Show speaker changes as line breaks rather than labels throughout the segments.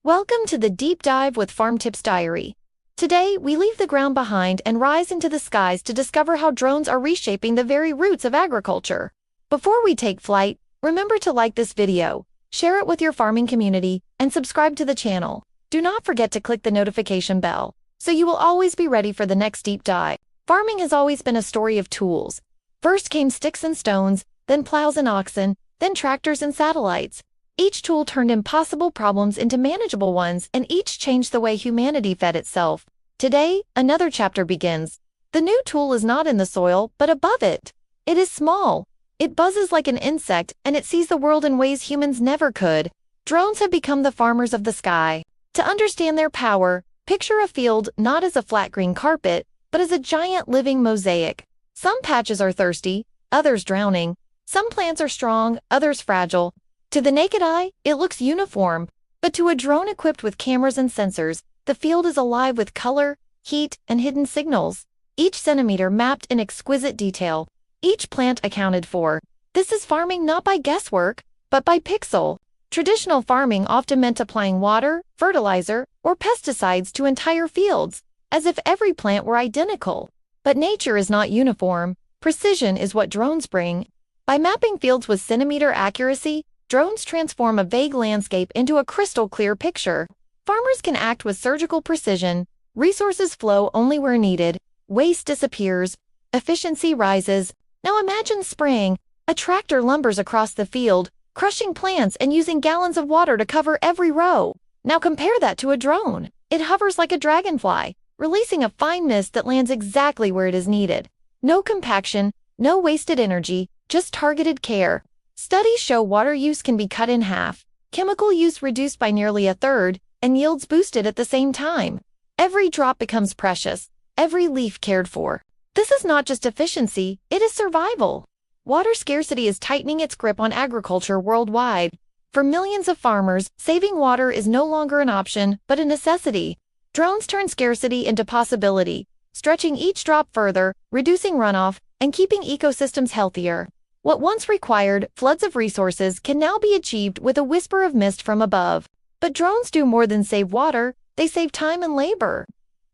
Welcome to the Deep Dive with Farmtips Diary. Today, we leave the ground behind and rise into the skies to discover how drones are reshaping the very roots of agriculture. Before we take flight, remember to like this video, share it with your farming community, and subscribe to the channel. Do not forget to click the notification bell, so you will always be ready for the next deep dive. Farming has always been a story of tools. First came sticks and stones, then plows and oxen, then tractors and satellites. Each tool turned impossible problems into manageable ones, and each changed the way humanity fed itself. Today, another chapter begins. The new tool is not in the soil, but above it. It is small. It buzzes like an insect, and it sees the world in ways humans never could. Drones have become the farmers of the sky. To understand their power, picture a field not as a flat green carpet, but as a giant living mosaic. Some patches are thirsty, others drowning. Some plants are strong, others fragile. To the naked eye, it looks uniform, but to a drone equipped with cameras and sensors, the field is alive with color, heat, and hidden signals. Each centimeter mapped in exquisite detail, each plant accounted for. This is farming not by guesswork, but by pixel. Traditional farming often meant applying water, fertilizer, or pesticides to entire fields, as if every plant were identical. But nature is not uniform. Precision is what drones bring. By mapping fields with centimeter accuracy, drones transform a vague landscape into a crystal-clear picture. Farmers can act with surgical precision, resources flow only where needed, waste disappears, efficiency rises. Now imagine spraying. A tractor lumbers across the field, crushing plants and using gallons of water to cover every row. Now compare that to a drone. It hovers like a dragonfly, releasing a fine mist that lands exactly where it is needed. No compaction, no wasted energy, just targeted care. Studies show water use can be cut in half, chemical use reduced by nearly a third, and yields boosted at the same time. Every drop becomes precious, every leaf cared for. This is not just efficiency, it is survival. Water scarcity is tightening its grip on agriculture worldwide. For millions of farmers, saving water is no longer an option, but a necessity. Drones turn scarcity into possibility, stretching each drop further, reducing runoff, and keeping ecosystems healthier. What once required floods of resources can now be achieved with a whisper of mist from above. But drones do more than save water, they save time and labor.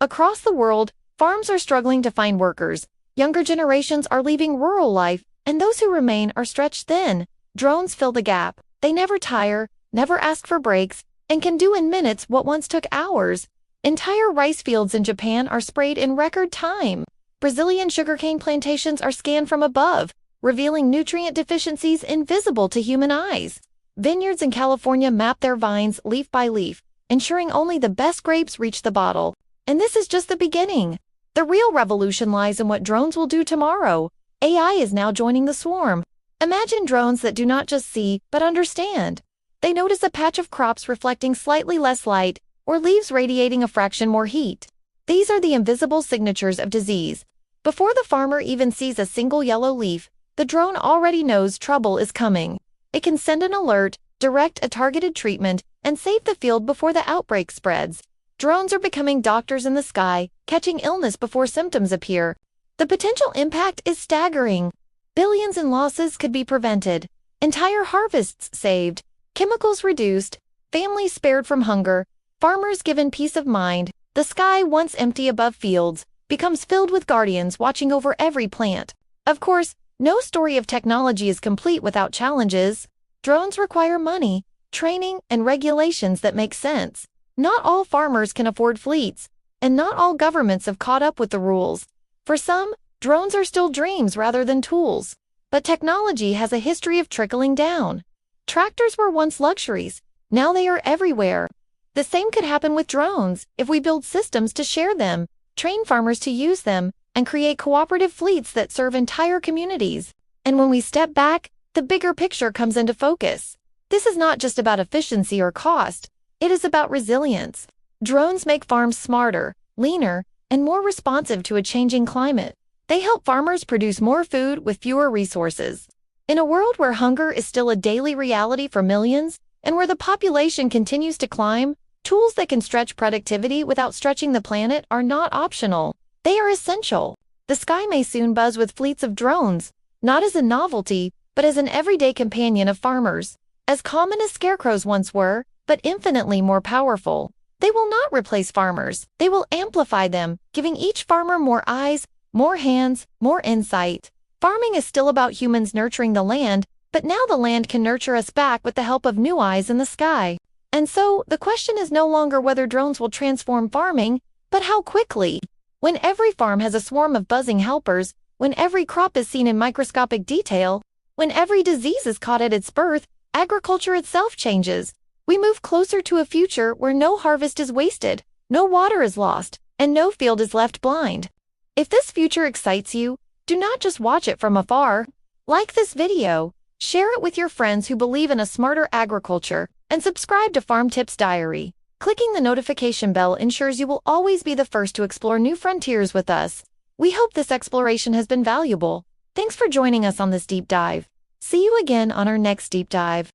Across the world, farms are struggling to find workers. Younger generations are leaving rural life, and those who remain are stretched thin. Drones fill the gap. They never tire, never ask for breaks, and can do in minutes what once took hours. Entire rice fields in Japan are sprayed in record time. Brazilian sugarcane plantations are scanned from above, revealing nutrient deficiencies invisible to human eyes. Vineyards in California map their vines leaf by leaf, ensuring only the best grapes reach the bottle. And this is just the beginning. The real revolution lies in what drones will do tomorrow. AI is now joining the swarm. Imagine drones that do not just see, but understand. They notice a patch of crops reflecting slightly less light, or leaves radiating a fraction more heat. These are the invisible signatures of disease. Before the farmer even sees a single yellow leaf, the drone already knows trouble is coming. It can send an alert, direct a targeted treatment, and save the field before the outbreak spreads. Drones are becoming doctors in the sky, catching illness before symptoms appear. The potential impact is staggering. Billions in losses could be prevented, entire harvests saved, chemicals reduced, families spared from hunger, farmers given peace of mind. The sky, once empty above fields, becomes filled with guardians watching over every plant. Of course, no story of technology is complete without challenges. Drones require money, training, and regulations that make sense. Not all farmers can afford fleets, and not all governments have caught up with the rules. For some, drones are still dreams rather than tools. But technology has a history of trickling down. Tractors were once luxuries, now they are everywhere. The same could happen with drones if we build systems to share them, train farmers to use them, and create cooperative fleets that serve entire communities. And when we step back, the bigger picture comes into focus. This is not just about efficiency or cost, it is about resilience. Drones make farms smarter, leaner, and more responsive to a changing climate. They help farmers produce more food with fewer resources. In a world where hunger is still a daily reality for millions, and where the population continues to climb, tools that can stretch productivity without stretching the planet are not optional. They are essential. The sky may soon buzz with fleets of drones, not as a novelty, but as an everyday companion of farmers. As common as scarecrows once were, but infinitely more powerful. They will not replace farmers. They will amplify them, giving each farmer more eyes, more hands, more insight. Farming is still about humans nurturing the land, but now the land can nurture us back with the help of new eyes in the sky. And so, the question is no longer whether drones will transform farming, but how quickly. When every farm has a swarm of buzzing helpers, when every crop is seen in microscopic detail, when every disease is caught at its birth, agriculture itself changes. We move closer to a future where no harvest is wasted, no water is lost, and no field is left blind. If this future excites you, do not just watch it from afar. Like this video, share it with your friends who believe in a smarter agriculture, and subscribe to Farmtips Diary. Clicking the notification bell ensures you will always be the first to explore new frontiers with us. We hope this exploration has been valuable. Thanks for joining us on this deep dive. See you again on our next deep dive.